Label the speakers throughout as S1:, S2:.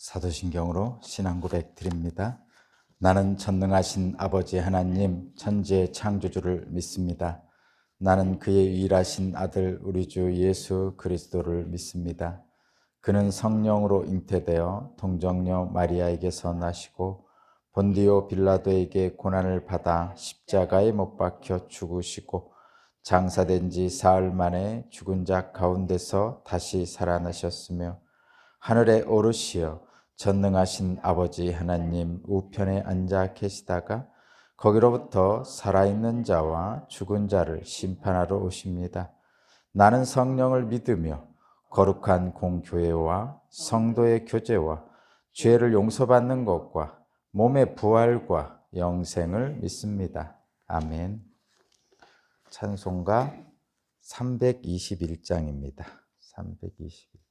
S1: 사도신경으로 신앙 고백 드립니다. 나는 전능하신 아버지 하나님 천지의 창조주를 믿습니다. 나는 그의 유일하신 아들 우리 주 예수 그리스도를 믿습니다. 그는 성령으로 잉태되어 동정녀 마리아에게서 나시고 본디오 빌라도에게 고난을 받아 십자가에 못 박혀 죽으시고 장사된 지 사흘 만에 죽은 자 가운데서 다시 살아나셨으며 하늘에 오르시어 전능하신 아버지 하나님 우편에 앉아 계시다가 거기로부터 살아있는 자와 죽은 자를 심판하러 오십니다. 나는 성령을 믿으며 거룩한 공교회와 성도의 교제와 죄를 용서받는 것과 몸의 부활과 영생을 믿습니다. 아멘. 찬송가 321장입니다. 321장.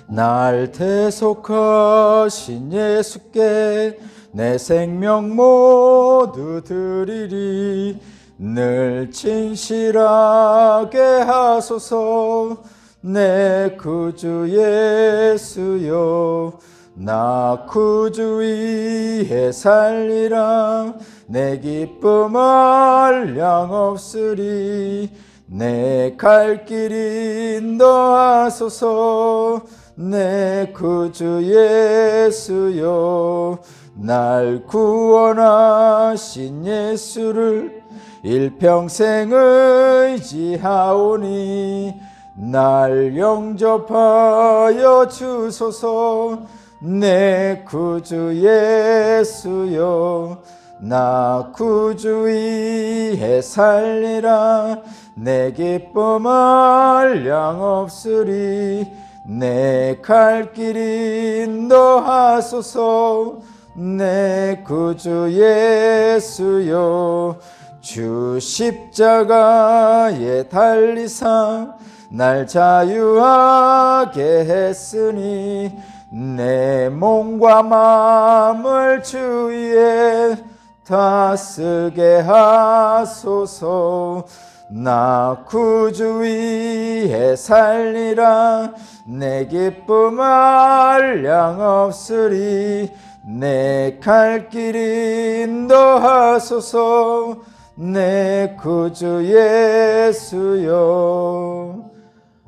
S1: 날 대속하신 예수께 내 생명 모두 드리리. 늘 진실하게 하소서 내 구주 예수여. 나 구주 위에 살리라. 내 기쁨 한량 없으리. 내 갈 길 인도하소서 내 구주 예수여. 날 구원하신 예수를 일평생 의지하오니 날 영접하여 주소서 내 구주 예수여. 나 구주 위에 살리라. 내 기쁨 한량 없으리. 내 갈 길 인도하소서 내 구주 예수여. 주 십자가에 달리사 날 자유하게 했으니 내 몸과 마음을 주 위에 다 쓰게 하소서. 나 구주 위에 살리라. 내 기쁨 한량 없으리. 내 갈 길 인도하소서 내 구주 예수여.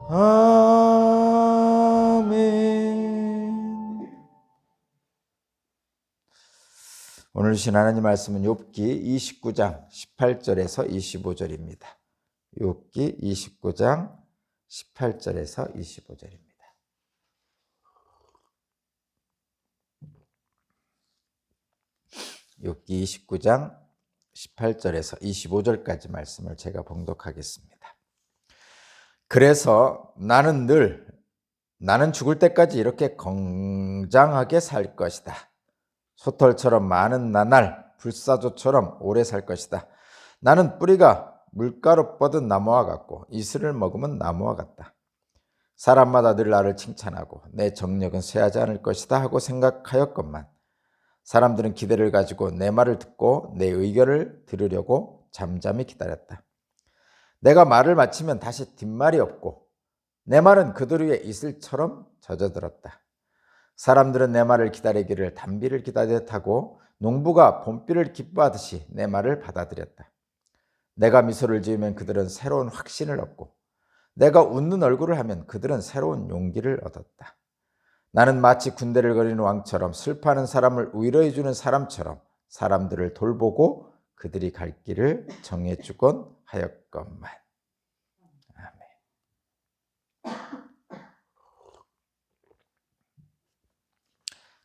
S1: 아멘. 오늘 주신 하나님 말씀은 욥기 29장 18절에서 25절입니다. 욥기 29장 18절에서 25절입니다. 욥기 29장 18절에서 25절까지 말씀을 제가 봉독하겠습니다. 그래서 나는 죽을 때까지 이렇게 건장하게 살 것이다. 소털처럼 많은 나날, 불사조처럼 오래 살 것이다. 나는 뿌리가 물가로 뻗은 나무와 같고 이슬을 먹으면 나무와 같다. 사람마다 늘 나를 칭찬하고 내 정력은 쇠하지 않을 것이다 하고 생각하였건만 사람들은 기대를 가지고 내 말을 듣고 내 의견을 들으려고 잠잠히 기다렸다. 내가 말을 마치면 다시 뒷말이 없고 내 말은 그들 위에 이슬처럼 젖어들었다. 사람들은 내 말을 기다리기를 단비를 기다리듯 하고 농부가 봄비를 기뻐하듯이 내 말을 받아들였다. 내가 미소를 지으면 그들은 새로운 확신을 얻고 내가 웃는 얼굴을 하면 그들은 새로운 용기를 얻었다. 나는 마치 군대를 거리는 왕처럼 슬퍼하는 사람을 위로해 주는 사람처럼 사람들을 돌보고 그들이 갈 길을 정해주곤 하였건만. 아멘.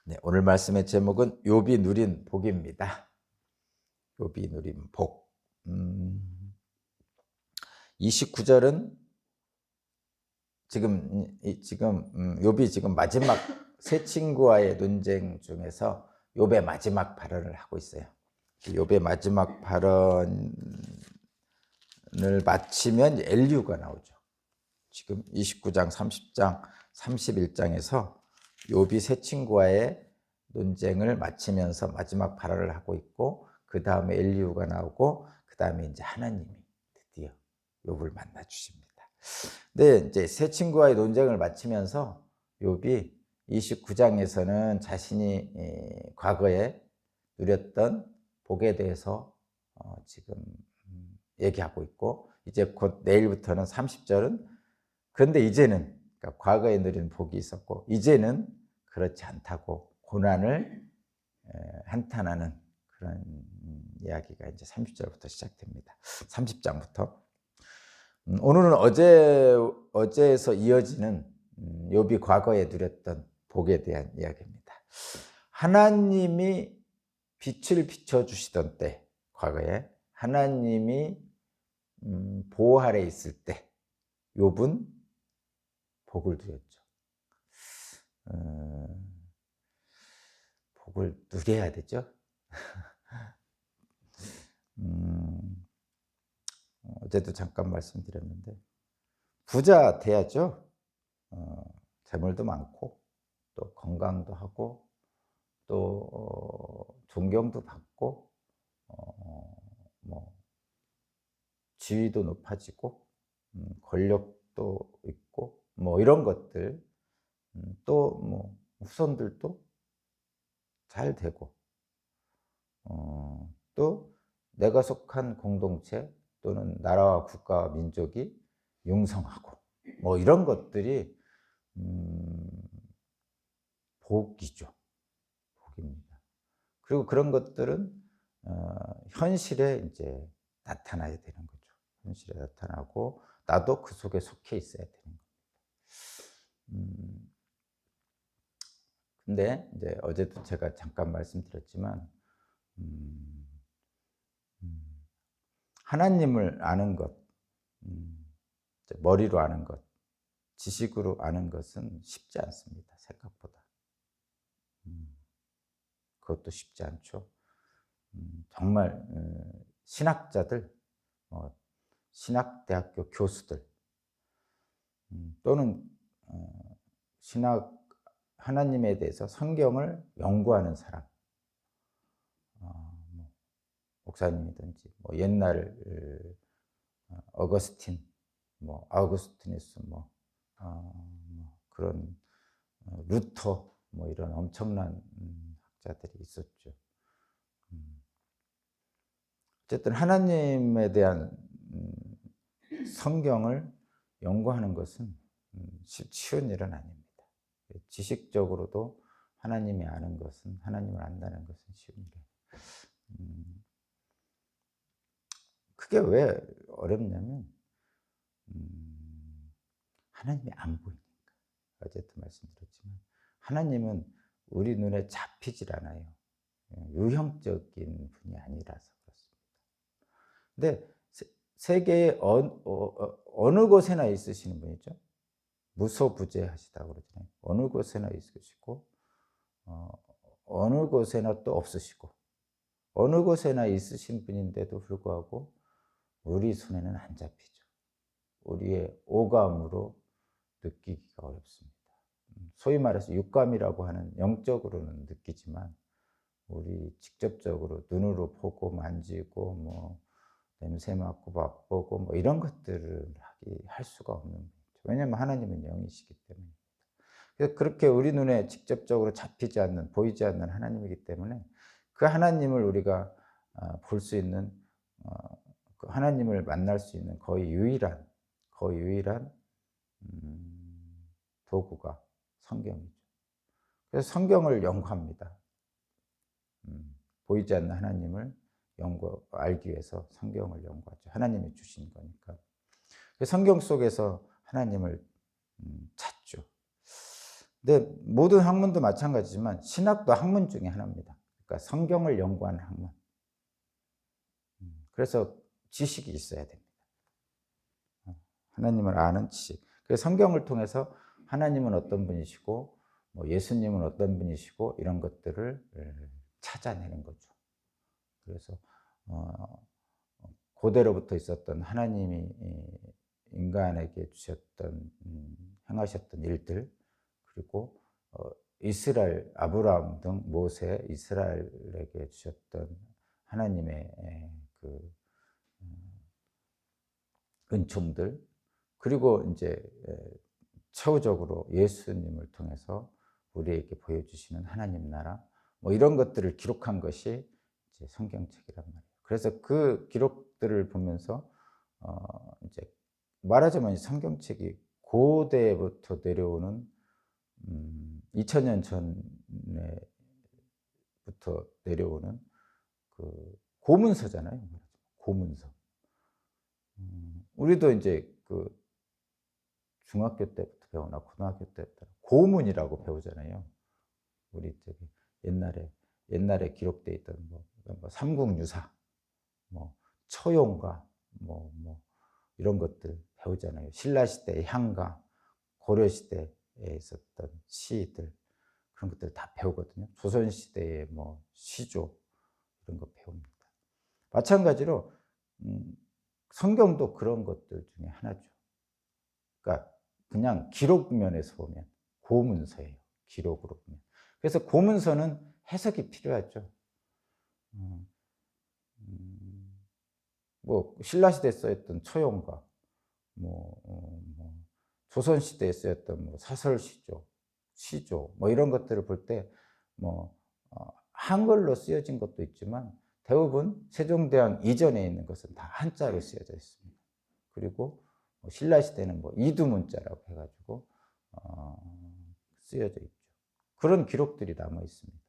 S1: 네, 오늘 말씀의 제목은 욥이 누린 복입니다. 욥이 누린 복. 29절은 지금 욥이 지금 마지막 세 친구와의 논쟁 중에서 욥의 마지막 발언을 하고 있어요. 욥의 마지막 발언을 마치면 엘리후가 나오죠. 지금 29장, 30장, 31장에서 욥이 세 친구와의 논쟁을 마치면서 마지막 발언을 하고 있고, 그 다음에 엘리후가 나오고, 그 다음에 이제 하나님이 드디어 욥을 만나 주십니다. 근데 이제 세 친구와의 논쟁을 마치면서 욥이 29장에서는 자신이 과거에 누렸던 복에 대해서 지금 얘기하고 있고, 이제 곧 내일부터는 30절은 그런데 이제는, 그러니까 과거에 누린 복이 있었고 이제는 그렇지 않다고 고난을 한탄하는 그런 이야기가 이제 30절부터 시작됩니다. 30장부터. 오늘은 어제에서 이어지는 욥이 과거에 누렸던 복에 대한 이야기입니다. 하나님이 빛을 비춰주시던 때, 과거에 하나님이 보호 아래 있을 때 욥은 복을 누렸죠. 복을 누려야 되죠. 어제도 잠깐 말씀드렸는데 부자 돼야죠. 재물도 많고 또 건강도 하고 또 존경도 받고 뭐 지위도 높아지고 권력도 있고 뭐 이런 것들, 또 뭐 후손들도 잘 되고 또 내가 속한 공동체 또는 나라와 국가와 민족이 융성하고 뭐 이런 것들이 복이죠. 복입니다. 그리고 그런 것들은 현실에 이제 나타나야 되는 거죠. 현실에 나타나고 나도 그 속에 속해 있어야 되는 겁니다. 근데 이제 어제도 제가 잠깐 말씀드렸지만 하나님을 아는 것, 머리로 아는 것, 지식으로 아는 것은 쉽지 않습니다. 생각보다. 그것도 쉽지 않죠. 정말 신학자들, 신학대학교 교수들 또는 하나님에 대해서 성경을 연구하는 사람, 목사님이든지 뭐 옛날 어거스틴, 뭐 아우구스티누스, 그런 루터, 뭐 이런 엄청난 학자들이 있었죠. 어쨌든 하나님에 대한 성경을 연구하는 것은 쉬운 일은 아닙니다. 지식적으로도 하나님이 아는 것은, 하나님을 안다는 것은 쉬운 일이에요. 그게 왜 어렵냐면 하나님이 안 보이니까. 어제도 말씀드렸지만 하나님은 우리 눈에 잡히질 않아요. 유형적인 분이 아니라서 그렇습니다. 근데 세계의 어느 곳에나 있으시는 분이죠. 무소부재하시다고 그러잖아요. 어느 곳에나 있으시고 어느 곳에나 또 없으시고 어느 곳에나 있으신 분인데도 불구하고 우리 손에는 안 잡히죠. 우리의 오감으로 느끼기가 어렵습니다. 소위 말해서 육감이라고 하는 영적으로는 느끼지만 우리 직접적으로 눈으로 보고 만지고 뭐 냄새 맡고 맛보고 뭐 이런 것들을 할 수가 없는 거죠. 왜냐하면 하나님은 영이시기 때문에. 그래서 그렇게 우리 눈에 직접적으로 잡히지 않는, 보이지 않는 하나님이기 때문에 그 하나님을 우리가 볼 수 있는, 그 하나님을 만날 수 있는 거의 유일한 도구가 성경이죠. 그래서 성경을 연구합니다. 보이지 않는 하나님을 알기 위해서 성경을 연구하죠. 하나님이 주신 거니까. 성경 속에서 하나님을 찾죠. 근데 모든 학문도 마찬가지지만 신학도 학문 중에 하나입니다. 그러니까 성경을 연구하는 학문. 그래서 지식이 있어야 됩니다. 하나님을 아는 지식. 그래서 성경을 통해서 하나님은 어떤 분이시고 뭐 예수님은 어떤 분이시고 이런 것들을 찾아내는 거죠. 그래서 고대로부터 있었던 하나님이 인간에게 주셨던 행하셨던 일들, 그리고 이스라엘 아브라함 등 모세 이스라엘에게 주셨던 하나님의 그 은총들, 그리고 이제 최후적으로 예수님을 통해서 우리에게 보여주시는 하나님 나라, 뭐 이런 것들을 기록한 것이 이제 성경책이란 말이에요. 그래서 그 기록들을 보면서 이제 말하자면 성경책이 고대부터 내려오는 2000년 전에부터 내려오는 그 고문서잖아요. 고문서. 우리도 이제 그 중학교 때부터 배우나 고등학교 때부터 고문이라고 배우잖아요. 우리 저기 옛날에 기록돼 있던 뭐 삼국유사, 뭐 처용가, 뭐 이런 것들 배우잖아요. 신라 시대의 향가, 고려 시대에 있었던 시들, 그런 것들 다 배우거든요. 조선 시대의 뭐 시조, 이런 거 배웁니다. 마찬가지로 성경도 그런 것들 중에 하나죠. 그러니까 그냥 기록 면에서 보면 고문서예요. 기록으로 보면. 그래서 고문서는 해석이 필요하죠. 뭐 신라 시대에 쓰였던 처용가, 뭐 조선 시대에 쓰였던 뭐 사설시조, 시조, 뭐 이런 것들을 볼 때 뭐 한글로 쓰여진 것도 있지만 대부분 세종대왕 이전에 있는 것은 다 한자로 쓰여져 있습니다. 그리고 신라 시대는 뭐 이두문자라고 해가지고 쓰여져 있죠. 그런 기록들이 남아 있습니다.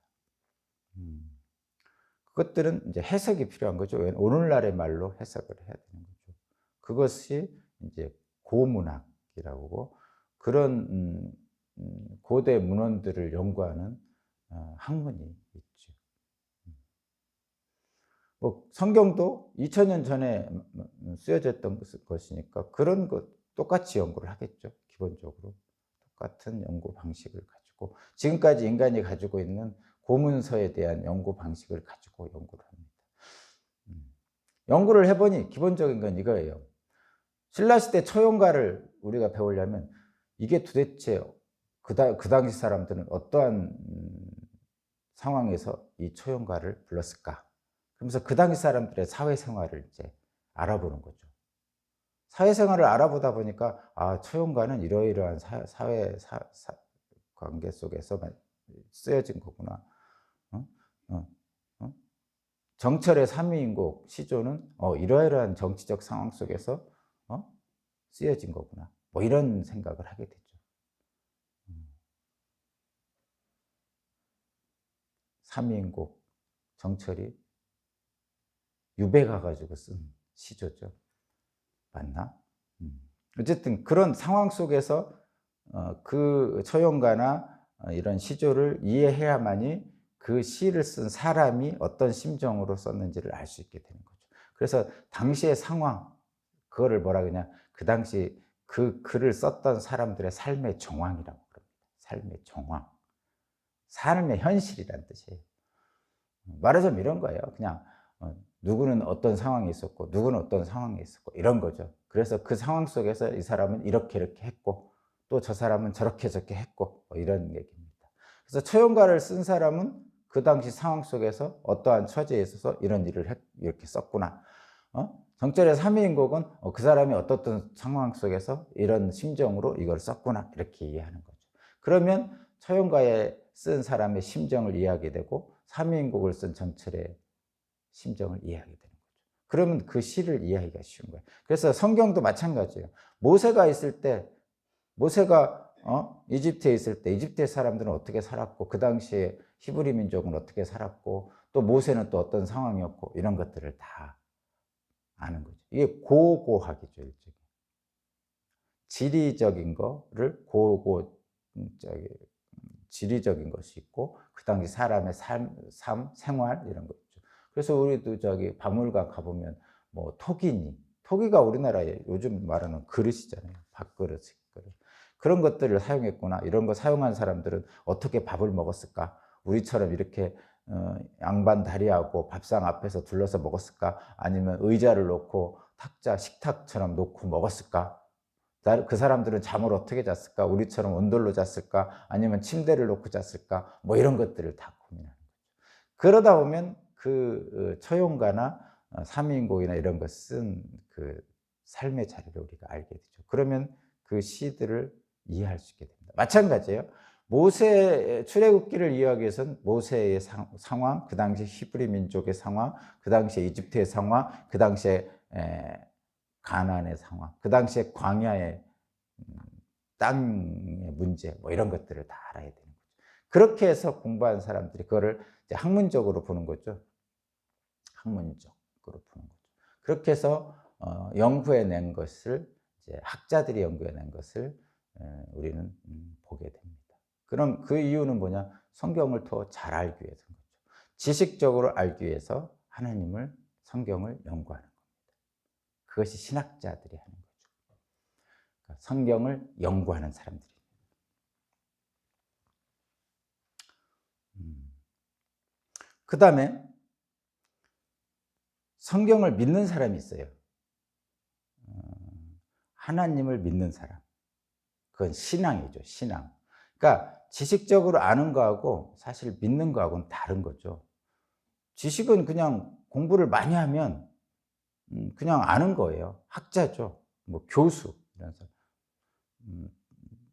S1: 그것들은 이제 해석이 필요한 거죠. 오늘날의 말로 해석을 해야 되는 거죠. 그것이 이제 고문학이라고 하고, 그런 고대 문헌들을 연구하는 학문이 있죠. 뭐 성경도 2000년 전에 쓰여졌던 것이니까 그런 것 똑같이 연구를 하겠죠. 기본적으로 똑같은 연구 방식을 가지고 지금까지 인간이 가지고 있는 고문서에 대한 연구 방식을 가지고 연구를 합니다. 연구를 해보니 기본적인 건 이거예요. 신라시대 처용가를 우리가 배우려면 이게 도대체 그 당시 사람들은 어떠한 상황에서 이 처용가를 불렀을까? 그러면서 그 당시 사람들의 사회생활을 이제 알아보는 거죠. 사회생활을 알아보다 보니까 처용가는 이러이러한 사회 관계 속에서 쓰여진 거구나. 정철의 삼위인곡 시조는 이러이러한 정치적 상황 속에서 쓰여진 거구나. 뭐 이런 생각을 하게 되죠. 삼위인곡 정철이 유배 가가지고 쓴 시조죠. 맞나? 어쨌든 그런 상황 속에서 그 처용가나 이런 시조를 이해해야만이 그 시를 쓴 사람이 어떤 심정으로 썼는지를 알 수 있게 되는 거죠. 그래서 당시의 상황, 그거를 뭐라 그러냐, 그 당시 그 글을 썼던 사람들의 삶의 정황이라고 그럽니다. 삶의 정황. 삶의 현실이란 뜻이에요. 말하자면 이런 거예요. 그냥 누구는 어떤 상황에 있었고 누구는 어떤 상황에 있었고 이런 거죠. 그래서 그 상황 속에서 이 사람은 이렇게 했고 또 저 사람은 저렇게 했고 뭐 이런 얘기입니다. 그래서 처용가를 쓴 사람은 그 당시 상황 속에서 어떠한 처지에 있어서 이런 일을 이렇게 썼구나. 정철의 삼위인곡은 그 사람이 어떤 상황 속에서 이런 심정으로 이걸 썼구나, 이렇게 이해하는 거죠. 그러면 처용가에 쓴 사람의 심정을 이해하게 되고 삼위인곡을 쓴 정철의 심정을 이해하게 되는 거죠. 그러면 그 시를 이해하기가 쉬운 거예요. 그래서 성경도 마찬가지예요. 모세가 있을 때, 모세가 이집트에 있을 때 이집트의 사람들은 어떻게 살았고 그 당시에 히브리 민족은 어떻게 살았고 또 모세는 또 어떤 상황이었고 이런 것들을 다 아는 거죠. 이게 고고학이죠. 일종의 지리적인 거를 지리적인 것이 있고 그 당시 사람의 삶, 생활 이런 거 있죠. 그래서 우리도 저기 박물관 가보면 뭐 토기가 우리나라에 요즘 말하는 그릇이잖아요. 밥그릇, 그릇. 그런 것들을 사용했구나. 이런 거 사용한 사람들은 어떻게 밥을 먹었을까? 우리처럼 이렇게 양반 다리하고 밥상 앞에서 둘러서 먹었을까? 아니면 의자를 놓고 식탁처럼 놓고 먹었을까? 그 사람들은 잠을 어떻게 잤을까? 우리처럼 온돌로 잤을까? 아니면 침대를 놓고 잤을까? 뭐 이런 것들을 다 고민하는 거죠. 그러다 보면 그 처용가나 삼인곡이나 이런 거 쓴 그 삶의 자리를 우리가 알게 되죠. 그러면 그 시들을 이해할 수 있게 됩니다. 마찬가지예요. 모세 출애굽기를 이해하기 위해서는 모세의 상황, 그 당시 히브리 민족의 상황, 그 당시에 이집트의 상황, 그 당시에 가나안의 상황, 그 당시에 광야의 땅의 문제, 뭐 이런 것들을 다 알아야 되는 거죠. 그렇게 해서 공부한 사람들이 그거를 이제 학문적으로 보는 거죠. 학문적으로 보는 거죠. 그렇게 해서 연구해낸 것을 이제 학자들이 연구해낸 것을 우리는 보게 됩니다. 그럼 그 이유는 뭐냐? 성경을 더 잘 알기 위해서인 거죠. 지식적으로 알기 위해서 하나님을, 성경을 연구하는 겁니다. 그것이 신학자들이 하는 거죠. 그러니까 성경을 연구하는 사람들이. 그 다음에 성경을 믿는 사람이 있어요. 하나님을 믿는 사람. 그건 신앙이죠, 신앙. 그러니까 지식적으로 아는 거하고 사실 믿는 거하고는 다른 거죠. 지식은 그냥 공부를 많이 하면 그냥 아는 거예요. 학자죠. 뭐 교수 이런 사람.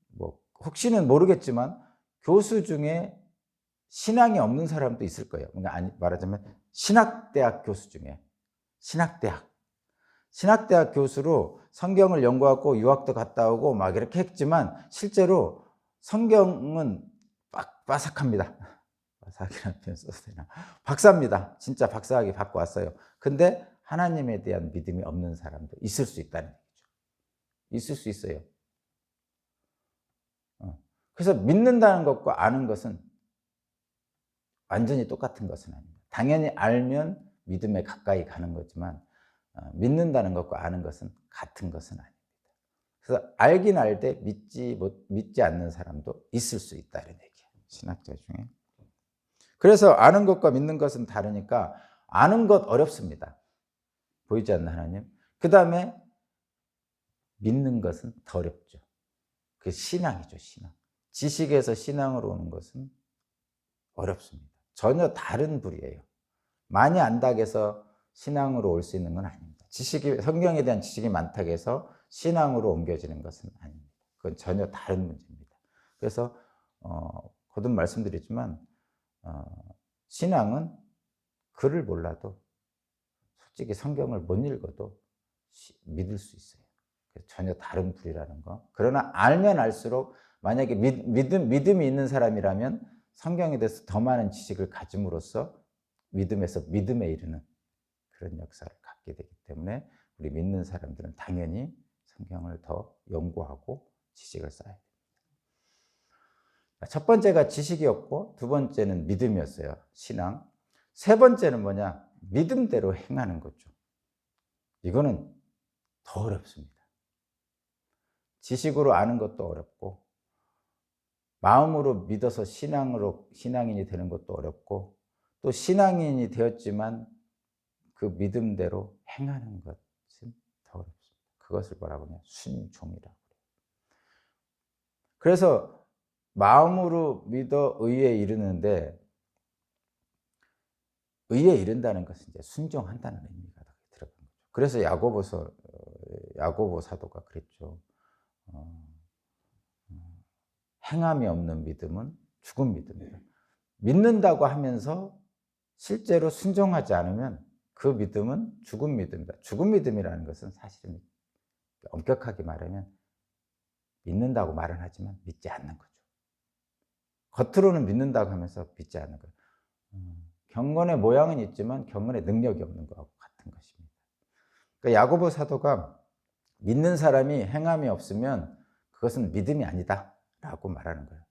S1: 뭐 혹시는 모르겠지만 교수 중에 신앙이 없는 사람도 있을 거예요. 그러니까 말하자면 신학대학 교수 중에 신학대학 교수로 성경을 연구하고 유학도 갔다 오고 막 이렇게 했지만 실제로 성경은 빠삭합니다. 빠삭이라는 표현 써도 되나? 박사입니다. 진짜 박사학위 받고 왔어요. 근데 하나님에 대한 믿음이 없는 사람도 있을 수 있다는 얘기죠. 있을 수 있어요. 그래서 믿는다는 것과 아는 것은 완전히 똑같은 것은 아닙니다. 당연히 알면 믿음에 가까이 가는 거지만 믿는다는 것과 아는 것은 같은 것은 아닙니다. 그래서 알긴 알되 믿지 않는 사람도 있을 수 있다 이런 얘기예요. 신학자 중에. 그래서 아는 것과 믿는 것은 다르니까 아는 것 어렵습니다. 보이지 않는 하나님. 그 다음에 믿는 것은 더 어렵죠. 그 신앙이죠, 신앙. 지식에서 신앙으로 오는 것은 어렵습니다. 전혀 다른 부류예요. 많이 안다고 해서 신앙으로 올 수 있는 건 아닙니다. 성경에 대한 지식이 많다고 해서 신앙으로 옮겨지는 것은 아닙니다. 그건 전혀 다른 문제입니다. 그래서 거듭 말씀드리지만 신앙은 글을 몰라도 솔직히 성경을 못 읽어도 믿을 수 있어요. 전혀 다른 부류라는 거. 그러나 알면 알수록 만약에 믿음이 있는 사람이라면 성경에 대해서 더 많은 지식을 가짐으로써 믿음에서 믿음에 이르는 그런 역사를 갖게 되기 때문에 우리 믿는 사람들은 당연히 성경을 더 연구하고 지식을 쌓아야 됩니다. 첫 번째가 지식이었고 두 번째는 믿음이었어요. 신앙. 세 번째는 뭐냐? 믿음대로 행하는 거죠. 이거는 더 어렵습니다. 지식으로 아는 것도 어렵고 마음으로 믿어서 신앙인이 되는 것도 어렵고 또 신앙인이 되었지만 그 믿음대로 행하는 것은 더 어렵습니다. 그것을 뭐라고 하냐? 순종이라고 해요. 그래서 마음으로 믿어 의에 이르는데 의에 이른다는 것은 이제 순종한다는 의미가 들어간 거죠. 그래서 야고보 사도가 그랬죠. 행함이 없는 믿음은 죽은 믿음이다. 믿는다고 하면서 실제로 순종하지 않으면 그 믿음은 죽은 믿음이다. 죽은 믿음이라는 것은 사실은 엄격하게 말하면 믿는다고 말은 하지만 믿지 않는 거죠. 겉으로는 믿는다고 하면서 믿지 않는 거예요. 경건의 모양은 있지만 경건의 능력이 없는 것하고 같은 것입니다. 그러니까 야고보 사도가 믿는 사람이 행함이 없으면 그것은 믿음이 아니다 라고 말하는 거예요.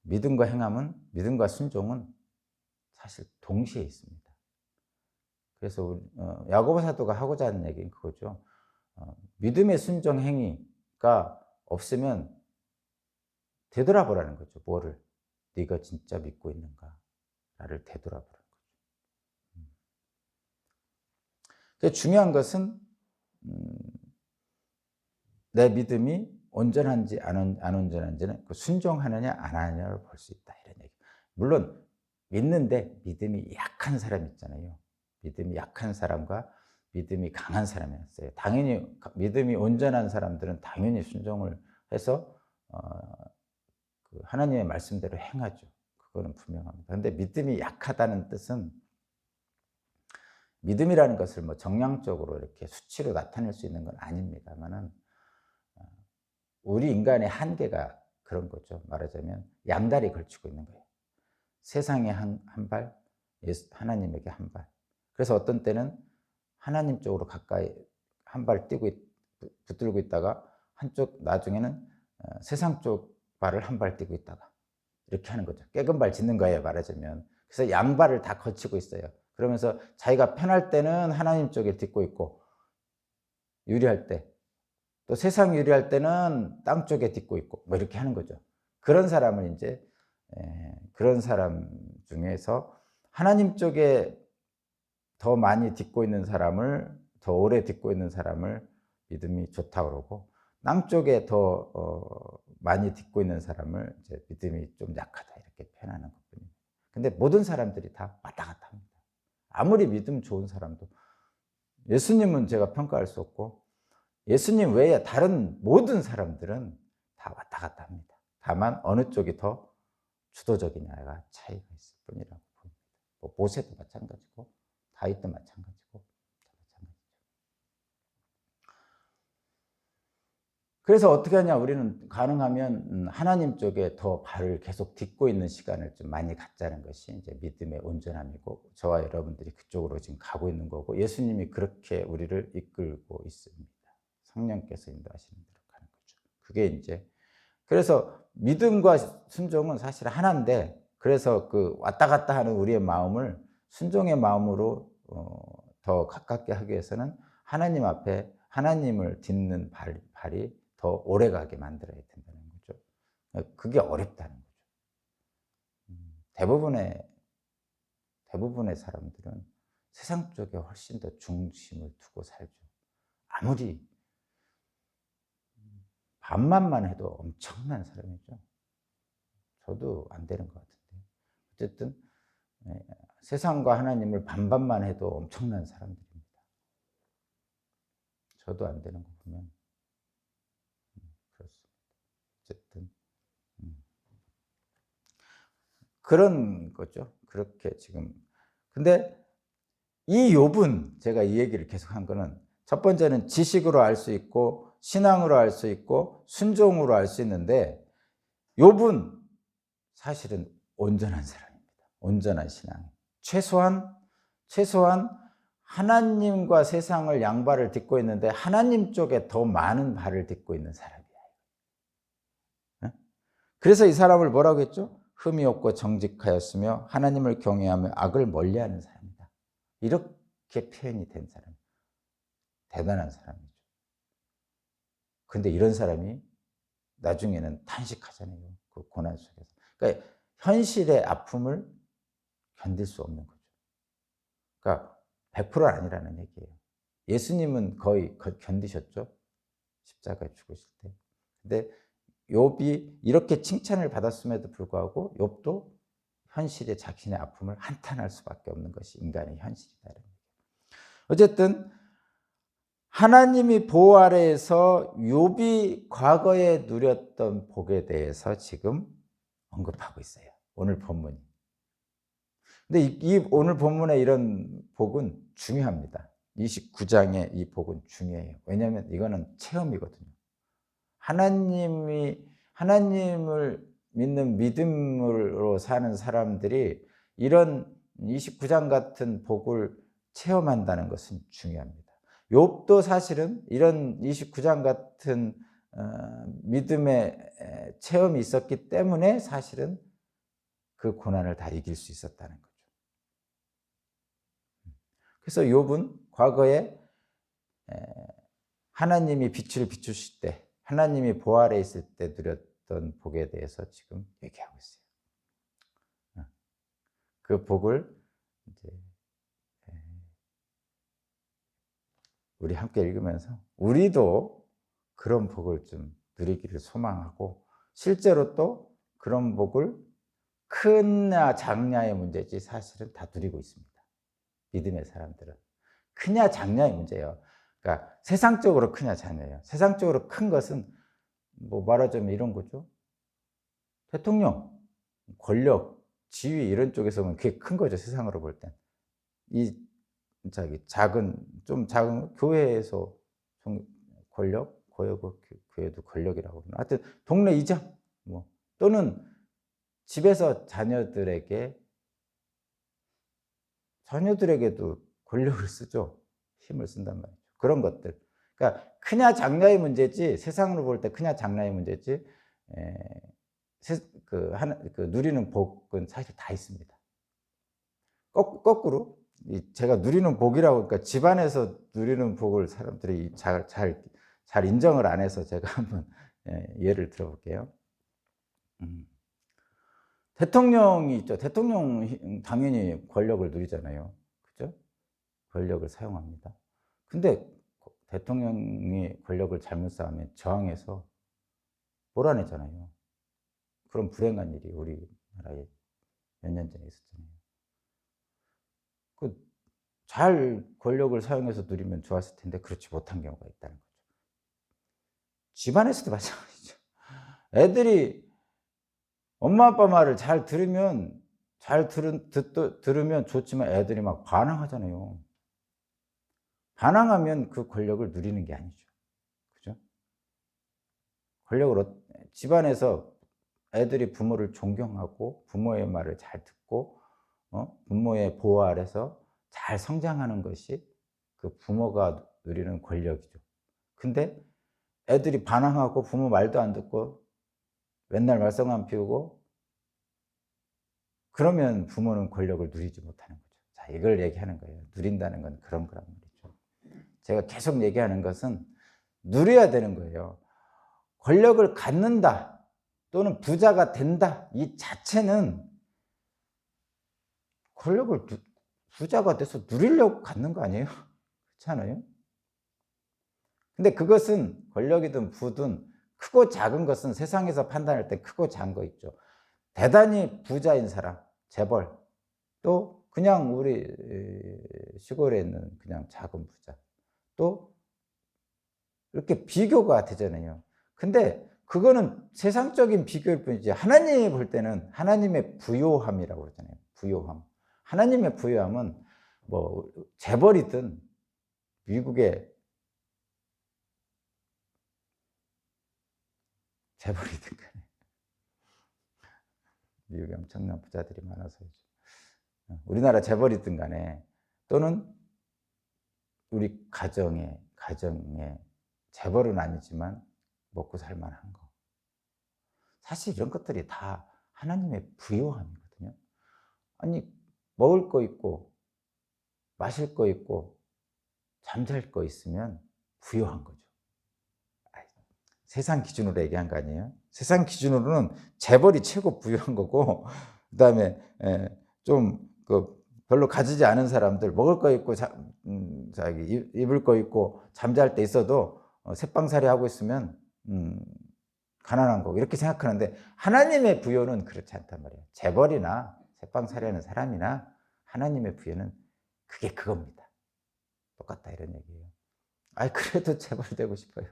S1: 믿음과 행함은, 믿음과 순종은 사실 동시에 있습니다. 그래서 야고보 사도가 하고자 하는 얘기는 그거죠. 믿음의 순종 행위가 없으면 되돌아보라는 거죠. 뭐를? 네가 진짜 믿고 있는가? 나를 되돌아보라는 거죠. 중요한 것은 내 믿음이 온전한지 안 온전한지는 그 순종하느냐 안 하느냐를 볼 수 있다, 이런 얘기. 물론 믿는데 믿음이 약한 사람 있잖아요. 믿음이 약한 사람과 믿음이 강한 사람이 있어요. 당연히 믿음이 온전한 사람들은 당연히 순종을 해서 그 하나님의 말씀대로 행하죠. 그거는 분명합니다. 그런데 믿음이 약하다는 뜻은, 믿음이라는 것을 뭐 정량적으로 이렇게 수치로 나타낼 수 있는 건 아닙니다만은, 우리 인간의 한계가 그런 거죠. 말하자면 양다리 걸치고 있는 거예요. 세상에 한 발, 하나님에게 한 발. 그래서 어떤 때는 하나님 쪽으로 가까이 한 발 뛰고 붙들고 있다가, 한쪽 나중에는 세상 쪽 발을 한 발 뛰고 있다가 이렇게 하는 거죠. 깨금발 짚는 거예요, 말하자면. 그래서 양발을 다 거치고 있어요. 그러면서 자기가 편할 때는 하나님 쪽에 딛고 있고, 유리할 때, 또 세상 유리할 때는 땅 쪽에 딛고 있고, 뭐 이렇게 하는 거죠. 그런 사람을 이제, 그런 사람 중에서 하나님 쪽에 더 많이 딛고 있는 사람을, 더 오래 딛고 있는 사람을 믿음이 좋다고 그러고, 땅 쪽에 더 많이 딛고 있는 사람을 이제 믿음이 좀 약하다, 이렇게 표현하는 거군요. 근데 모든 사람들이 다 왔다 갔다 합니다. 아무리 믿음 좋은 사람도, 예수님은 제가 평가할 수 없고, 예수님 외에 다른 모든 사람들은 다 왔다 갔다 합니다. 다만 어느 쪽이 더 주도적이냐가 차이가 있을 뿐이라고 봅니다. 뭐 모세도 마찬가지고, 다윗도 마찬가지고, 마찬가지죠. 그래서 어떻게 하냐, 우리는 가능하면 하나님 쪽에 더 발을 계속 딛고 있는 시간을 좀 많이 갖자는 것이 이제 믿음의 온전함이고, 저와 여러분들이 그쪽으로 지금 가고 있는 거고, 예수님이 그렇게 우리를 이끌고 있습니다. 성령께서 인도하시는 대로 가는 거죠. 그게 이제, 그래서 믿음과 순종은 사실 하나인데, 그래서 그 왔다 갔다 하는 우리의 마음을 순종의 마음으로 더 가깝게 하기 위해서는 하나님 앞에 대하님을 딛는 발이 더 오래가게 만들어야 된다는 거죠. 그게 어렵다는 거죠. 대부분의 사람들은 세상 쪽에 훨씬 더 중심을 두고 살죠. 아무리 반만만 해도 엄청난 사람이죠. 저도 안 되는 것 같은데. 어쨌든 세상과 하나님을 반반만 해도 엄청난 사람들입니다. 저도 안 되는 거 보면 그렇습니다. 어쨌든 그런 거죠. 그렇게 지금. 근데 이 욥은, 제가 이 얘기를 계속 한 거는, 첫 번째는 지식으로 알 수 있고, 신앙으로 알 수 있고, 순종으로 알 수 있는데, 욥은 사실은 온전한 사람입니다. 온전한 신앙. 최소한 하나님과 세상을 양발을 딛고 있는데, 하나님 쪽에 더 많은 발을 딛고 있는 사람이에요. 그래서 이 사람을 뭐라고 했죠? 흠이 없고 정직하였으며 하나님을 경외하며 악을 멀리하는 사람이다. 이렇게 표현이 된 사람, 대단한 사람이죠. 그런데 이런 사람이 나중에는 탄식하잖아요. 그 고난 속에서. 그러니까 현실의 아픔을 견딜 수 없는 거죠. 그러니까 100%는 아니라는 얘기예요. 예수님은 거의 견디셨죠. 십자가에 죽으실 때. 근데 욥이 이렇게 칭찬을 받았음에도 불구하고 욥도 현실의 자신의 아픔을 한탄할 수밖에 없는 것이 인간의 현실이다. 어쨌든 하나님이 보호 아래에서 욥이 과거에 누렸던 복에 대해서 지금 언급하고 있어요. 오늘 본문이. 근데 이 오늘 본문의 이런 복은 중요합니다. 29장의 이 복은 중요해요. 왜냐하면 이거는 체험이거든요. 하나님을 믿는 믿음으로 사는 사람들이 이런 29장 같은 복을 체험한다는 것은 중요합니다. 욥도 사실은 이런 29장 같은 믿음의 체험이 있었기 때문에 사실은 그 고난을 다 이길 수 있었다는 거죠. 그래서 욥은 과거에 하나님이 빛을 비추실 때, 하나님이 보호 아래 있을 때 누렸던 복에 대해서 지금 얘기하고 있어요. 그 복을 이제 우리 함께 읽으면서 우리도 그런 복을 좀 누리기를 소망하고, 실제로 또 그런 복을 크냐 작냐의 문제지 사실은 다 누리고 있습니다. 믿음의 사람들은. 크냐 작냐의 문제예요. 그러니까 세상적으로 크냐 작냐예요. 세상적으로 큰 것은 뭐 말하자면 이런 거죠. 대통령, 권력, 지위 이런 쪽에서 보면 그게 큰 거죠. 세상으로 볼 땐. 이 좀 작은 교회에서 권력, 교회도 권력이라고 그러나, 하여튼 동네 이장, 뭐 또는 집에서 자녀들에게도 권력을 쓰죠. 힘을 쓴단 말이죠. 그런 것들. 그러니까 크냐 작냐의 문제지, 세상으로 볼 때 크냐 작냐의 문제지, 누리는 복은 사실 다 있습니다. 거꾸로 제가 누리는 복이라고, 그러니까 집안에서 누리는 복을 사람들이 잘 인정을 안 해서 제가 한번 예를 들어볼게요. 대통령이 있죠. 대통령 당연히 권력을 누리잖아요. 그죠? 권력을 사용합니다. 근데 대통령이 권력을 잘못 사용하면 저항해서 몰아내잖아요. 그런 불행한 일이 우리나라에 몇 년 전에 있었잖아요. 잘 권력을 사용해서 누리면 좋았을 텐데 그렇지 못한 경우가 있다는 거죠. 집안에서도 마찬가지죠. 애들이 엄마 아빠 말을 잘 들으면 좋지만 애들이 막 반항하잖아요. 반항하면 그 권력을 누리는 게 아니죠. 그죠? 집안에서 애들이 부모를 존경하고 부모의 말을 잘 듣고 부모의 보호 아래서 잘 성장하는 것이 그 부모가 누리는 권력이죠. 근데 애들이 반항하고 부모 말도 안 듣고 맨날 말썽만 피우고 그러면 부모는 권력을 누리지 못하는 거죠. 자, 이걸 얘기하는 거예요. 누린다는 건 그런 거란 말이죠. 제가 계속 얘기하는 것은 누려야 되는 거예요. 권력을 갖는다 또는 부자가 된다 이 자체는 권력을 부자가 돼서 누리려고 갖는 거 아니에요? 그렇지 않아요? 근데 그것은 권력이든 부든 크고 작은 것은 세상에서 판단할 때 크고 작은 거 있죠. 대단히 부자인 사람, 재벌, 또 그냥 우리 시골에 있는 그냥 작은 부자, 또 이렇게 비교가 되잖아요. 근데 그거는 세상적인 비교일 뿐이지 하나님이 볼 때는 하나님의 부요함이라고 그러잖아요. 부요함. 하나님의 부요함은 뭐 재벌이든 미국의 재벌이든 간에 미국에 엄청난 부자들이 많아서 우리나라 재벌이든 간에 또는 우리 가정에 재벌은 아니지만 먹고 살 만한 거, 사실 이런 것들이 다 하나님의 부요함이거든요. 아니 먹을 거 있고 마실 거 있고 잠잘 거 있으면 부요한 거죠. 세상 기준으로 얘기한 거 아니에요? 세상 기준으로는 재벌이 최고 부유한 거고, 그다음에 좀 별로 가지지 않은 사람들 먹을 거 있고 입을 거 있고 잠잘 때 있어도 새빵살이 하고 있으면 가난한 거고 이렇게 생각하는데 하나님의 부요는 그렇지 않단 말이에요. 재벌이나 새빵살이 하는 사람이나 하나님의 부요는 그게 그겁니다. 똑같다 이런 얘기예요. 그래도 재벌 되고 싶어요.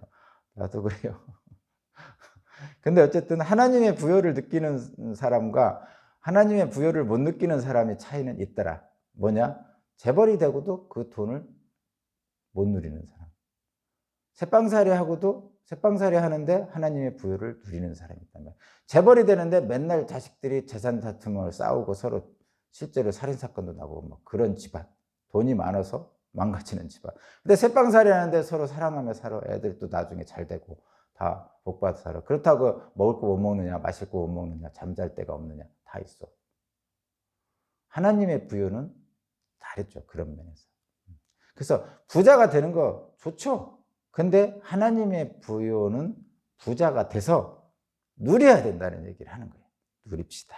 S1: 나도 그래요. 근데 어쨌든 하나님의 부요를 느끼는 사람과 하나님의 부요를 못 느끼는 사람의 차이는 있더라. 뭐냐? 재벌이 되고도 그 돈을 못 누리는 사람. 새빵살이 하는데 하나님의 부요를 누리는 사람이 있단 말이에요. 재벌이 되는데 맨날 자식들이 재산 다툼을 싸우고 서로 실제로 살인사건도 나고 뭐 그런 집안. 돈이 많아서 망가지는 집안. 근데 새빵살이 하는데 서로 사랑하며 살아. 애들도 나중에 잘 되고 다 복받아 살아. 그렇다고 먹을 거 못 먹느냐, 마실 거 못 먹느냐, 잠잘 데가 없느냐, 다 있어. 하나님의 부요는 다르죠. 그런 면에서. 그래서 부자가 되는 거 좋죠. 근데 하나님의 부요는 부자가 돼서 누려야 된다는 얘기를 하는 거예요. 누립시다.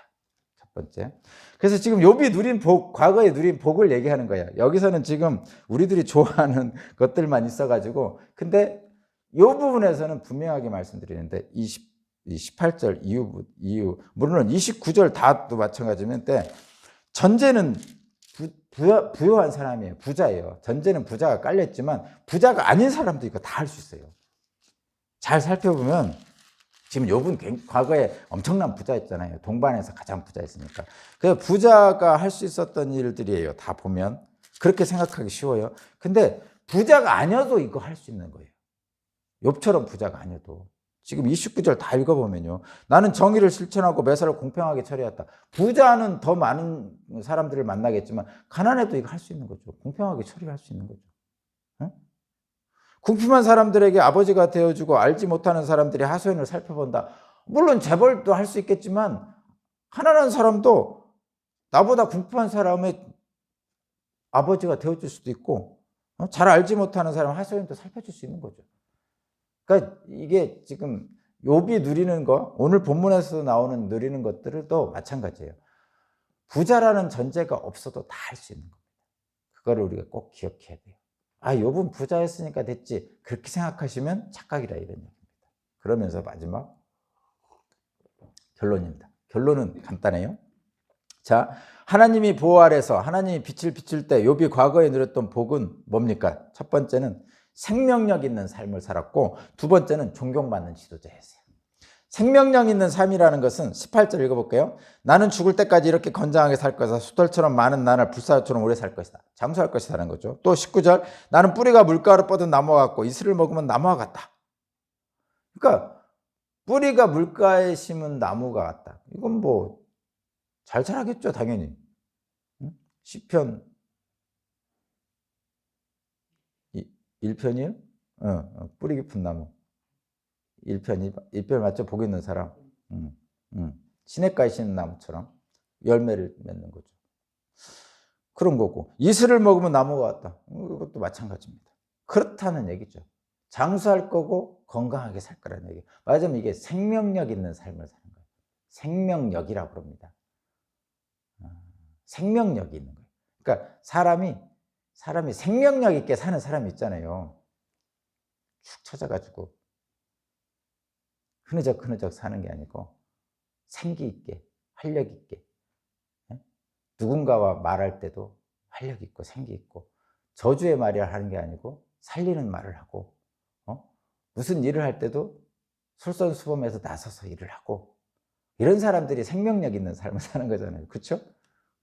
S1: 첫 번째. 그래서 지금 욥이 누린 복, 과거에 누린 복을 얘기하는 거예요. 여기서는 지금 우리들이 좋아하는 것들만 있어가지고, 근데 이 부분에서는 분명하게 말씀드리는데 18절 이후 물론 29절 다도 마찬가지면 때 전제는 부유한 사람이에요. 부자예요. 전제는 부자가 깔렸지만 부자가 아닌 사람도 이거 다 할 수 있어요. 잘 살펴보면 지금 욥은 과거에 엄청난 부자였잖아요. 동반에서 가장 부자였으니까. 그래서 부자가 할 수 있었던 일들이에요. 다 보면. 그렇게 생각하기 쉬워요. 근데 부자가 아니어도 이거 할 수 있는 거예요. 욥처럼 부자가 아니어도. 지금 29절 다 읽어보면요. 나는 정의를 실천하고 매사를 공평하게 처리했다. 부자는 더 많은 사람들을 만나겠지만 가난해도 이거 할 수 있는 거죠. 공평하게 처리할 수 있는 거죠. 응? 궁핍한 사람들에게 아버지가 되어주고 알지 못하는 사람들이 하소연을 살펴본다. 물론 재벌도 할 수 있겠지만 가난한 사람도 나보다 궁핍한 사람의 아버지가 되어줄 수도 있고 잘 알지 못하는 사람 하소연도 살펴줄 수 있는 거죠. 그러니까 이게 지금 욥이 누리는 거, 오늘 본문에서 나오는 누리는 것들도 마찬가지예요. 부자라는 전제가 없어도 다 할 수 있는 겁니다. 그거를 우리가 꼭 기억해야 돼요. 아, 욥은 부자였으니까 됐지. 그렇게 생각하시면 착각이라 이런 얘기입니다. 그러면서 마지막 결론입니다. 결론은 간단해요. 자, 하나님이 보호 아래서 하나님이 빛을 비출 때 욥이 과거에 누렸던 복은 뭡니까? 첫 번째는 생명력 있는 삶을 살았고 두 번째는 존경받는 지도자였어요. 생명력 있는 삶이라는 것은 18절 읽어볼게요. 나는 죽을 때까지 이렇게 건장하게 살 것이다. 숫털처럼 많은 나날 불사조처럼 오래 살 것이다. 장수할 것이다라는 거죠. 또 19절 나는 뿌리가 물가로 뻗은 나무와 같고 이슬을 먹으면 나무와 같다. 그러니까 뿌리가 물가에 심은 나무가 같다. 이건 뭐 잘 자라겠죠 당연히. 시편 1편이요? 뿌리 깊은 나무. 1편 맞죠? 복 있는 사람. 시냇가에 심는 나무처럼 열매를 맺는 거죠. 그런 거고. 이슬을 먹으면 나무가 같다. 이것도 마찬가지입니다. 그렇다는 얘기죠. 장수할 거고 건강하게 살 거라는 얘기. 맞으면 이게 생명력 있는 삶을 사는 거예요. 생명력이라고 그럽니다. 생명력이 있는 거예요. 그러니까 사람이 생명력 있게 사는 사람이 있잖아요. 축 처져가지고 흐느적 사는 게 아니고 생기 있게, 활력 있게, 누군가와 말할 때도 활력 있고 생기 있고 저주의 말을 하는 게 아니고 살리는 말을 하고 무슨 일을 할 때도 솔선수범해서 나서서 일을 하고 이런 사람들이 생명력 있는 삶을 사는 거잖아요. 그렇죠?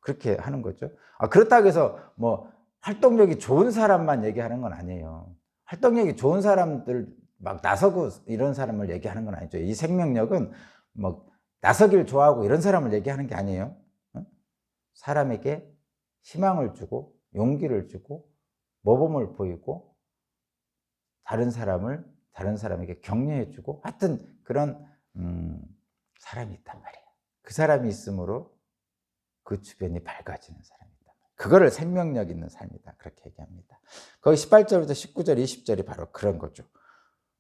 S1: 그렇게 하는 거죠. 그렇다고 해서 뭐 활동력이 좋은 사람만 얘기하는 건 아니에요. 활동력이 좋은 사람들 막 나서고 이런 사람을 얘기하는 건 아니죠. 이 생명력은 뭐 나서길 좋아하고 이런 사람을 얘기하는 게 아니에요. 사람에게 희망을 주고 용기를 주고 모범을 보이고 다른 사람에게 격려해 주고 하여튼 그런 사람이 있단 말이에요. 그 사람이 있으므로 그 주변이 밝아지는 사람이다. 그거를 생명력 있는 삶이다. 그렇게 얘기합니다. 거기 18절부터 19절, 20절이 바로 그런 거죠.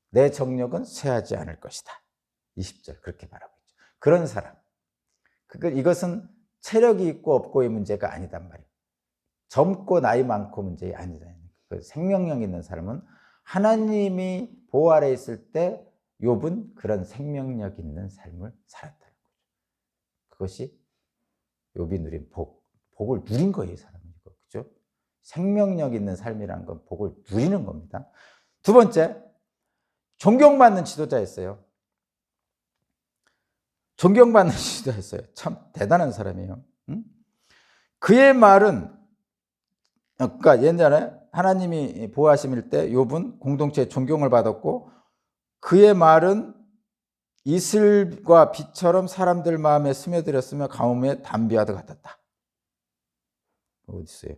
S1: 내 정력은 쇠하지 않을 것이다. 20절 그렇게 말하고 있죠. 그런 사람. 이것은 체력이 있고 없고의 문제가 아니단 말이에요. 젊고 나이 많고 문제가 아니다. 그 생명력 있는 사람은 하나님이 보호 아래 있을 때 욥은 그런 생명력 있는 삶을 살았다는 거죠. 그것이 욥이 누린 복을 누린 거예요, 이 사람은. 그죠? 생명력 있는 삶이라는 건 복을 누리는 겁니다. 두 번째, 존경받는 지도자였어요. 존경받는 지도자였어요. 참 대단한 사람이에요. 그의 말은, 그러니까 옛날에 하나님이 보호하심일 때 욥은 공동체의 존경을 받았고 그의 말은 이슬과 빛처럼 사람들 마음에 스며들었으며 가뭄에 담비와도 같았다. 어디 있어요?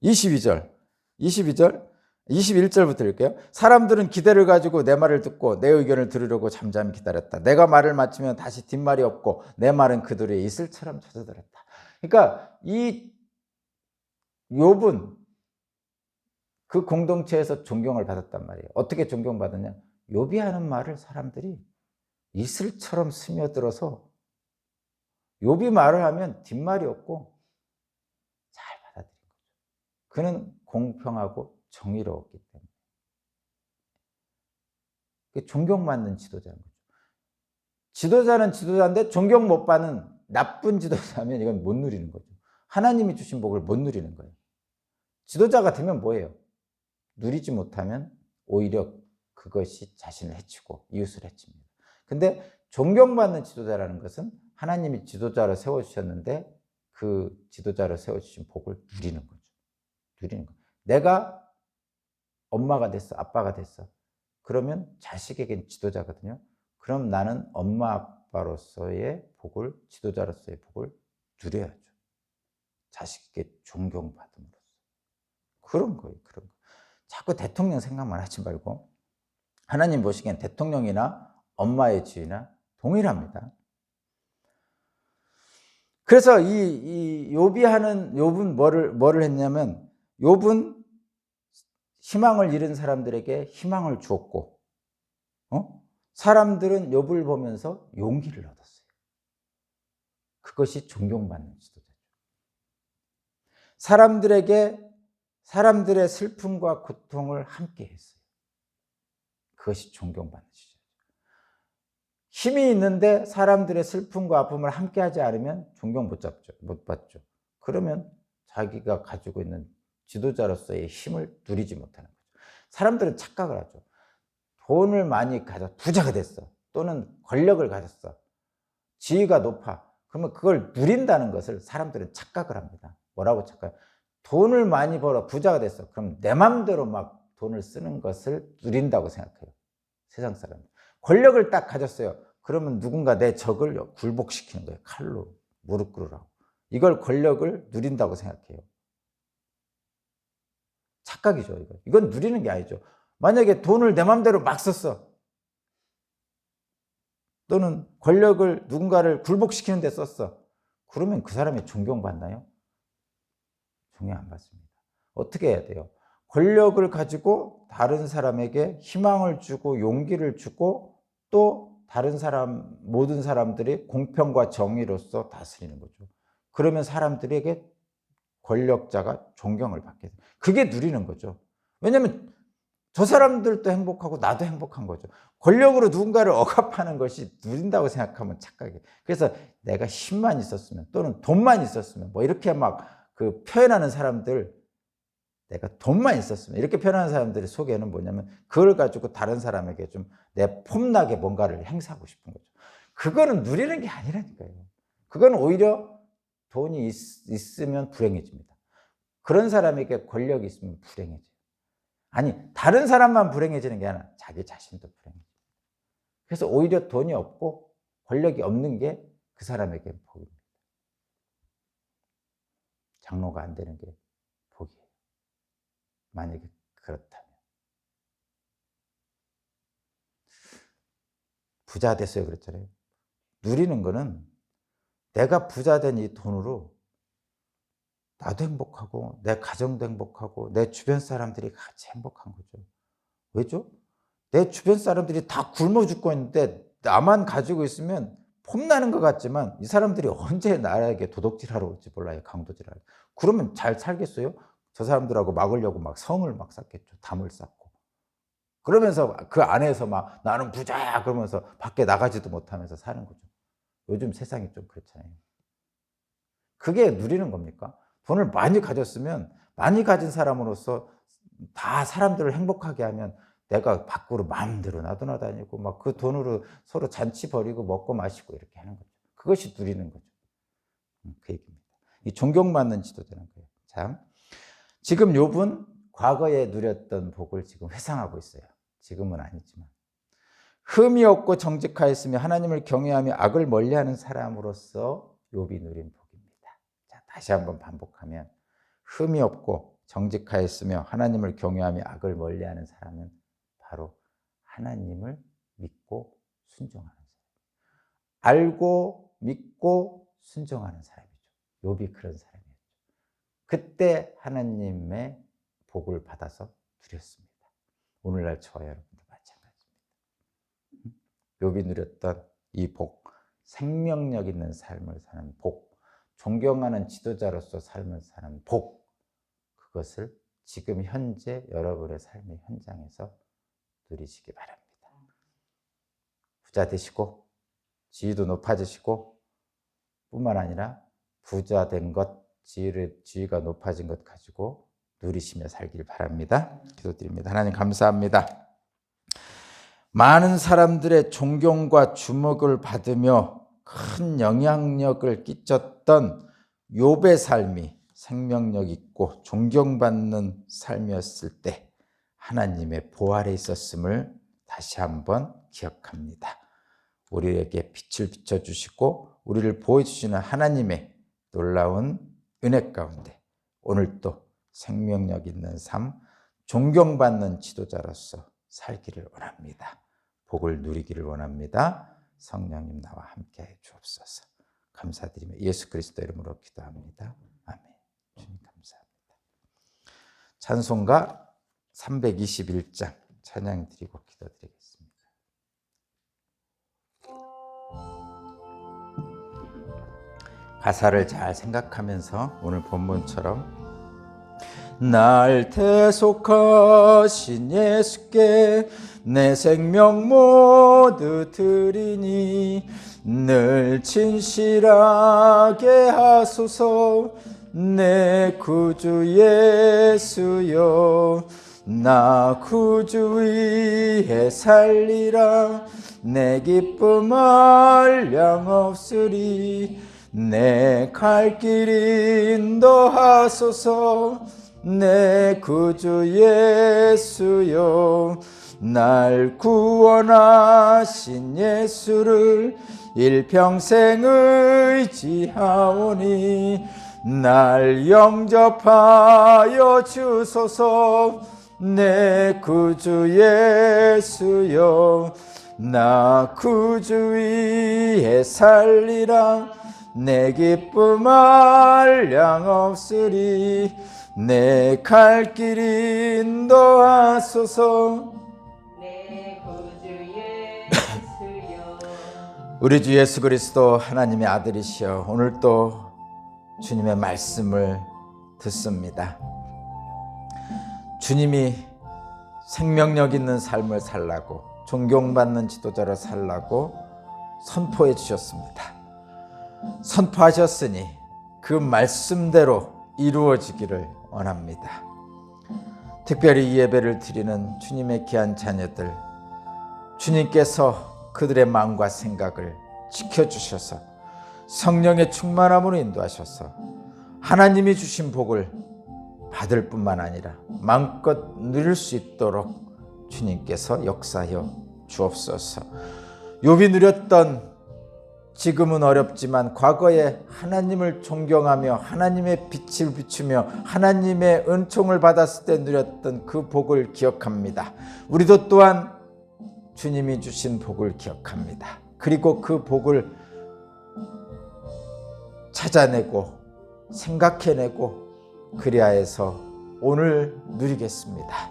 S1: 22절 21절부터 읽을게요. 사람들은 기대를 가지고 내 말을 듣고 내 의견을 들으려고 잠잠히 기다렸다. 내가 말을 마치면 다시 뒷말이 없고 내 말은 그들의 이슬처럼 젖어들었다. 그러니까 이 욥은 그 공동체에서 존경을 받았단 말이에요. 어떻게 존경받았냐? 욥이 하는 말을 사람들이 이슬처럼 스며들어서 욥이 말을 하면 뒷말이 없고 잘 받아들인 거죠. 그는 공평하고 정의로웠기 때문에. 존경받는 지도자인 거죠. 지도자는 지도자인데 존경 못 받는 나쁜 지도자면 이건 못 누리는 거죠. 하나님이 주신 복을 못 누리는 거예요. 지도자가 되면 뭐예요? 누리지 못하면 오히려 그것이 자신을 해치고 이웃을 해칩니다. 근데 존경받는 지도자라는 것은 하나님이 지도자로 세워주셨는데 그 지도자로 세워주신 복을 누리는 거죠. 누리는 거예요. 내가 엄마가 됐어, 아빠가 됐어. 그러면 자식에겐 지도자거든요. 그럼 나는 엄마, 아빠로서의 복을, 지도자로서의 복을 누려야죠. 자식에게 존경받음으로써. 그런 거예요, 그런 거. 자꾸 대통령 생각만 하지 말고 하나님 보시기엔 대통령이나 엄마의 지위나 동일합니다. 그래서 욥은 뭐를 했냐면 욥은 희망을 잃은 사람들에게 희망을 주었고, 사람들은 욥을 보면서 용기를 얻었어요. 그것이 존경받는 지도자죠. 사람들의 슬픔과 고통을 함께 했어요. 그것이 존경받는 지도자죠. 힘이 있는데 사람들의 슬픔과 아픔을 함께 하지 않으면 존경 못 받죠. 그러면 자기가 가지고 있는 지도자로서의 힘을 누리지 못하는 거죠. 사람들은 착각을 하죠. 돈을 많이 가져 부자가 됐어. 또는 권력을 가졌어. 지위가 높아. 그러면 그걸 누린다는 것을 사람들은 착각을 합니다. 뭐라고 착각해요? 돈을 많이 벌어 부자가 됐어. 그럼 내 맘대로 막 돈을 쓰는 것을 누린다고 생각해요. 세상 사람은. 권력을 딱 가졌어요. 그러면 누군가 내 적을 굴복시키는 거예요. 칼로 무릎 꿇으라고. 이걸 권력을 누린다고 생각해요. 착각이죠. 이건 누리는 게 아니죠. 만약에 돈을 내 맘대로 막 썼어. 또는 권력을 누군가를 굴복시키는 데 썼어. 그러면 그 사람이 존경받나요? 존경 안 받습니다. 어떻게 해야 돼요? 권력을 가지고 다른 사람에게 희망을 주고 용기를 주고 또 모든 사람들이 공평과 정의로서 다스리는 거죠. 그러면 사람들에게 권력자가 존경을 받게 돼요. 그게 누리는 거죠. 왜냐하면 저 사람들도 행복하고 나도 행복한 거죠. 권력으로 누군가를 억압하는 것이 누린다고 생각하면 착각이에요. 그래서 내가 힘만 있었으면 또는 돈만 있었으면 뭐 이렇게 막 표현하는 사람들, 내가 돈만 있었으면 이렇게 표현하는 사람들의 속에는 뭐냐면 그걸 가지고 다른 사람에게 좀 내 폼나게 뭔가를 행사하고 싶은 거죠. 그거는 누리는 게 아니라니까요. 그건 오히려 돈이 있으면 불행해집니다. 그런 사람에게 권력이 있으면 불행해져요. 아니, 다른 사람만 불행해지는 게 아니라 자기 자신도 불행해져요. 그래서 오히려 돈이 없고 권력이 없는 게 그 사람에게 복입니다. 장로가 안 되는 게 복이에요. 만약에 그렇다면. 부자 됐어요 그랬잖아요. 누리는 거는 내가 부자 된 이 돈으로 나도 행복하고 내 가정도 행복하고 내 주변 사람들이 같이 행복한 거죠. 왜죠? 내 주변 사람들이 다 굶어 죽고 있는데 나만 가지고 있으면 폼나는 것 같지만 이 사람들이 언제 나에게 도둑질하러 올지 몰라요. 강도질하러. 그러면 잘 살겠어요? 저 사람들하고 막으려고 막 성을 막 쌓겠죠. 담을 쌓고. 그러면서 그 안에서 막 나는 부자야 그러면서 밖에 나가지도 못하면서 사는 거죠. 요즘 세상이 좀 그렇잖아요. 그게 누리는 겁니까? 돈을 많이 가졌으면 많이 가진 사람으로서 다 사람들을 행복하게 하면 내가 밖으로 마음대로 나다니고 막 그 돈으로 서로 잔치 벌이고 먹고 마시고 이렇게 하는 거죠. 그것이 누리는 거죠. 그 얘기입니다. 이 존경받는 지도자는 거예요. 참, 지금 욥은 과거에 누렸던 복을 지금 회상하고 있어요. 지금은 아니지만. 흠이 없고 정직하였으며 하나님을 경외하며 악을 멀리하는 사람으로서 욥이 누린 복입니다. 자, 다시 한번 반복하면 흠이 없고 정직하였으며 하나님을 경외하며 악을 멀리하는 사람은 바로 하나님을 믿고 순종하는 사람. 알고 믿고 순종하는 사람이죠. 욥이 그런 사람이었죠. 그때 하나님의 복을 받아서 누렸습니다. 오늘날 저와 여러분도 마찬가지입니다. 욥이 누렸던 이 복, 생명력 있는 삶을 사는 복, 존경하는 지도자로서 삶을 사는 복, 그것을 지금 현재 여러분의 삶의 현장에서 누리시기 바랍니다. 부자 되시고 지위도 높아지시고 뿐만 아니라 부자 된 것, 지위가 높아진 것 가지고 누리시며 살길 바랍니다. 기도드립니다. 하나님 감사합니다. 많은 사람들의 존경과 주목을 받으며 큰 영향력을 끼쳤던 욥의 삶이 생명력 있고 존경받는 삶이었을 때 하나님의 보호 아래 있었음을 다시 한번 기억합니다. 우리에게 빛을 비춰주시고 우리를 보여주시는 하나님의 놀라운 은혜 가운데 오늘도 생명력 있는 삶, 존경받는 지도자로서 살기를 원합니다. 복을 누리기를 원합니다. 성령님 나와 함께해 주옵소서. 감사드리며 예수 그리스도 이름으로 기도합니다. 아멘. 주님 감사합니다. 찬송가 321장 찬양 드리고 기도드리겠습니다. 가사를 잘 생각하면서 오늘 본문처럼 날 대속하신 예수께 내 생명 모두 드리니 늘 진실하게 하소서. 내 구주 예수여 나 구주 위에 살리라. 내 기쁨 한량 없으리. 내 갈 길 인도하소서. 내 구주 예수여 날 구원하신 예수를 일평생 의지하오니 날 영접하여 주소서. 내 구주 예수여 나 구주 위에 살리라. 내 기쁨 한량 없으리. 내 갈 길 인도하소서.
S2: 내 구주 예수여
S1: 우리 주 예수 그리스도 하나님의 아들이시여 오늘도 주님의 말씀을 듣습니다. 주님이 생명력 있는 삶을 살라고 존경받는 지도자로 살라고 선포해 주셨습니다. 선포하셨으니 그 말씀대로 이루어지기를 원합니다. 특별히 이 예배를 드리는 주님의 귀한 자녀들, 주님께서 그들의 마음과 생각을 지켜주셔서 성령의 충만함으로 인도하셔서 하나님이 주신 복을 받을 뿐만 아니라 마음껏 누릴 수 있도록 주님께서 역사하여 주옵소서. 욥이 누렸던 지금은 어렵지만 과거에 하나님을 존경하며 하나님의 빛을 비추며 하나님의 은총을 받았을 때 누렸던 그 복을 기억합니다. 우리도 또한 주님이 주신 복을 기억합니다. 그리고 그 복을 찾아내고 생각해내고 그리하여서 오늘 누리겠습니다.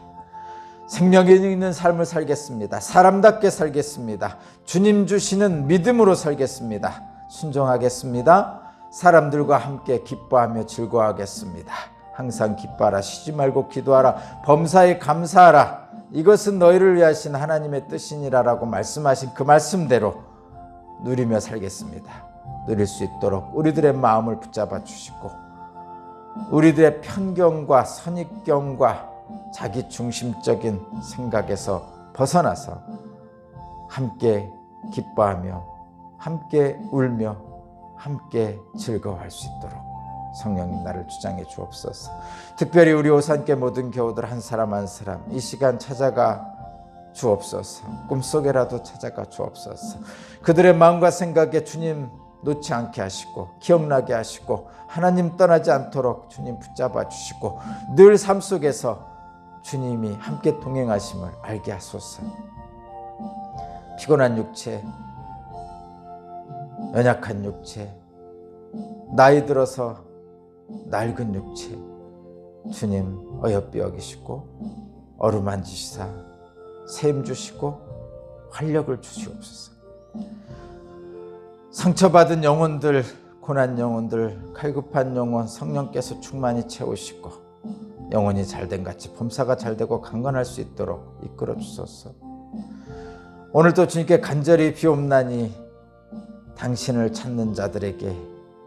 S1: 생명이 있는 삶을 살겠습니다. 사람답게 살겠습니다. 주님 주시는 믿음으로 살겠습니다. 순종하겠습니다. 사람들과 함께 기뻐하며 즐거워하겠습니다. 항상 기뻐하라. 쉬지 말고 기도하라. 범사에 감사하라. 이것은 너희를 위하신 하나님의 뜻이니라라고 말씀하신 그 말씀대로 누리며 살겠습니다. 누릴 수 있도록 우리들의 마음을 붙잡아 주시고 우리들의 편견과 선입견과 자기 중심적인 생각에서 벗어나서 함께 기뻐하며 함께 울며 함께 즐거워할 수 있도록 성령님 나를 주장해 주옵소서. 특별히 우리 오산께 모든 교우들 한 사람 한 사람 이 시간 찾아가 주옵소서. 꿈속에라도 찾아가 주옵소서. 그들의 마음과 생각에 주님 놓지 않게 하시고 기억나게 하시고 하나님 떠나지 않도록 주님 붙잡아 주시고 늘 삶 속에서 주님이 함께 동행하심을 알게 하소서. 피곤한 육체, 연약한 육체, 나이 들어서 낡은 육체 주님 어여삐 여기시고 어루만지시사 셈 주시고 활력을 주시옵소서. 상처받은 영혼들, 고난 영혼들, 갈급한 영혼 성령께서 충만히 채우시고 영혼이 잘된 같이 범사가 잘되고 강건할 수 있도록 이끌어 주소서. 오늘도 주님께 간절히 비옵나니 당신을 찾는 자들에게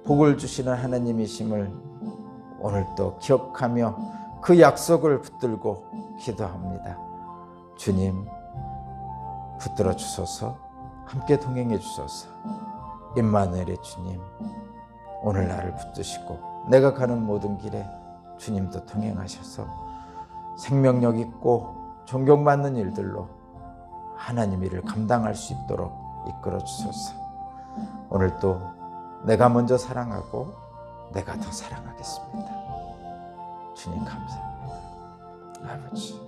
S1: 복을 주시는 하나님이심을 오늘도 기억하며 그 약속을 붙들고 기도합니다. 주님, 붙들어 주소서. 함께 동행해 주소서. 임마누엘의 주님, 오늘 나를 붙드시고 내가 가는 모든 길에 주님도 동행하셔서 생명력 있고 존경받는 일들로 하나님 일을 감당할 수 있도록 이끌어 주소서. 오늘도 내가 먼저 사랑하고 내가 더 사랑하겠습니다. 주님 감사합니다. 아버지,